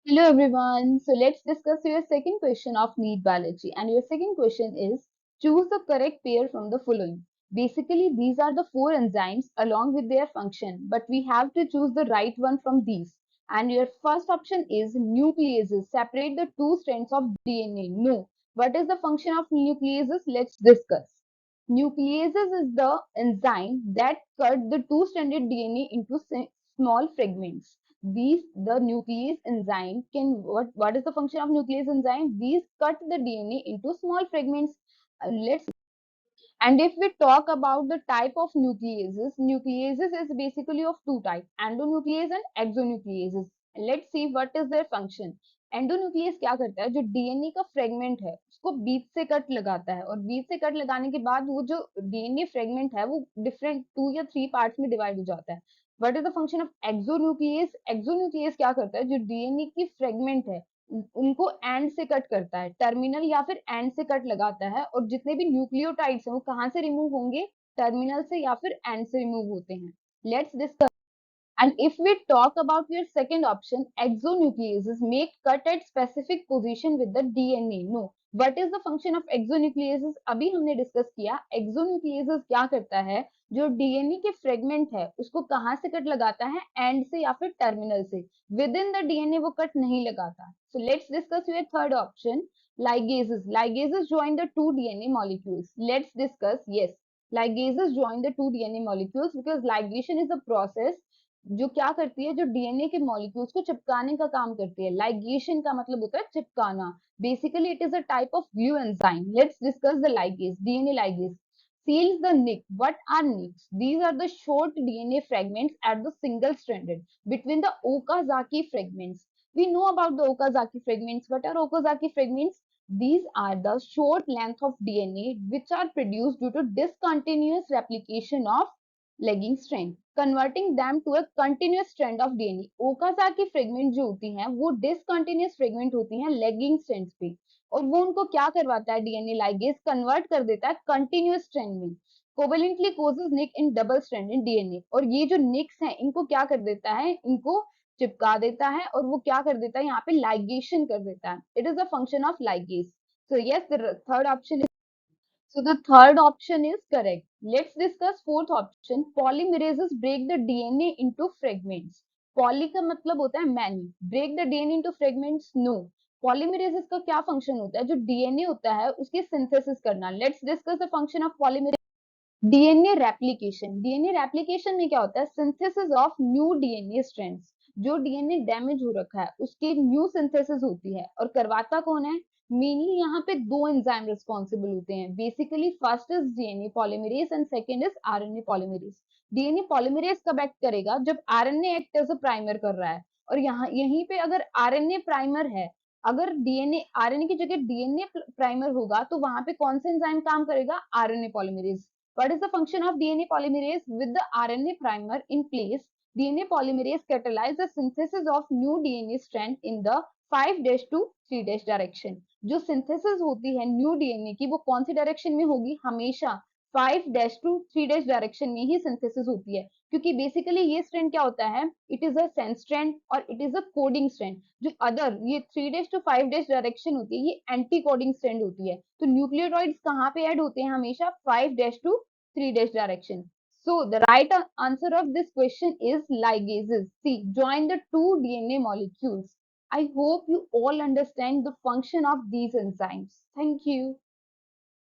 Hello everyone. So let's discuss your second question of NEET biology. And your second question is choose the correct pair from the following. Basically, these are the four enzymes along with their function, but we have to choose the right one from these. And your first option is nucleases. Separate the two strands of DNA. No. What is the function of nucleases? Let's discuss. Nucleases is the enzyme that cut the two-stranded DNA into small fragments. The nuclease enzyme can what is the function of nuclease enzyme? These cut the DNA into small fragments. Let's and if we talk about the type of nucleases is basically of two types, endonuclease and exonucleases. Let's see what is their function. Endonuclease क्या करता है, जो DNA का fragment है उसको बीच से cut लगाता है, और बीच से कट लगाने के बाद वो जो डीएनए फ्रेगमेंट है वो डिफरेंट 2 या 3 पार्ट्स में डिवाइड हो जाता है. What is the function of exonuclease? Exonuclease क्या करता है, जो डीएनए की फ्रेगमेंट है उनको एंड से कट करता है, टर्मिनल या फिर एंड से कट लगाता है, और जितने भी न्यूक्लियोटाइड्स हैं वो कहाँ से रिमूव होंगे, टर्मिनल से या फिर एंड से रिमूव होते हैं. Let's discuss. And if we talk about your second option, exonucleases make cut at specific position with the DNA. No. What is the function of exonucleases? अभी हमने डिस्कस किया. Exonucleases क्या करता है, जो डीएनए के फ्रेगमेंट है उसको कहाँ से कट लगाता है, एंड से या फिर टर्मिनल से. विद इन द डीएनए वो कट नहीं लगाता. So let's discuss your third option, ligases. Ligases join the two DNA molecules. Let's discuss. Yes, ligases join the two DNA molecules because ligation is a process जो क्या करती है, जो DNA के molecules को चिपकाने का काम करती है. लाइगेशन का मतलब होता है चिपकाना. Basically it is a type of glue enzyme. Let's discuss the ligase. DNA ligase seals the nick. What are nicks? These are the short DNA fragments at the single stranded between the Okazaki fragments. We know about the Okazaki fragments. What are Okazaki fragments? These are the short length of DNA which are produced due to discontinuous replication of lagging strand, converting them to a continuous strand of DNA. Okazaki fragment जो होती हैं वो discontinuous fragment होती हैं lagging strands पे, और वो उनको क्या करवाता है, डीएनए लाइगेज कन्वर्ट कर देता है कंटिन्यूअस स्ट्रैंड में. Covalently closes nick in double strand in DNA, और ये जो निक्स हैं इनको क्या कर देता है, इनको चिपका देता है, और वो क्या कर देता है, यहाँ पे लाइगेशन कर देता है. It is a function of ligase. So yes, the third option. So the third option is correct. Let's discuss fourth option. Polymerases break the DNA into fragments. Poly का मतलब होता है many. Break the DNA into fragments? No. Polymerases का क्या function होता है, जो DNA होता है उसकी synthesis करना. Let's discuss the function of polymerase. DNA replication. DNA replication में क्या होता है, synthesis of new DNA strands. जो डीएनए डैमेज हो रखा है उसकी न्यू सिंथेसिस होती है, और करवाता कौन है, मेनली यहाँ पे दो एंजाइम रिस्पॉन्सिबल होते हैं. Basically first is DNA polymerase and second is RNA polymerase. DNA polymerase कब एक्ट करेगा, जब RNA act as a primer कर रहा है, और यहाँ यहीं पे अगर आरएनए प्राइमर है, अगर डीएनए आरएनए की जगह डीएनए प्राइमर होगा तो वहां पे कौन सा एंजाइम काम करेगा, RNA polymerase. What is the function of DNA polymerase? With the RNA primer in place, DNA polymerase catalyze the synthesis of new DNA strand in the 5' to 3' direction. जो synthesis होती है new DNA की वो कौन सी direction में होगी, हमेशा 5' to 3' direction में ही synthesis होती है, क्योंकि बेसिकली ये strand क्या होता है, it is a sense strand और it is a coding strand. जो अदर ये 3' to 5' डायरेक्शन होती है ये एंटी कोडिंग स्ट्रैंड होती है. तो न्यूक्लियोटाइड्स कहाँ पे ऐड होते हैं, हमेशा 5' to 3' direction. So the right answer of this question is ligases. See, join the two DNA molecules. I hope you all understand the function of these enzymes. Thank you.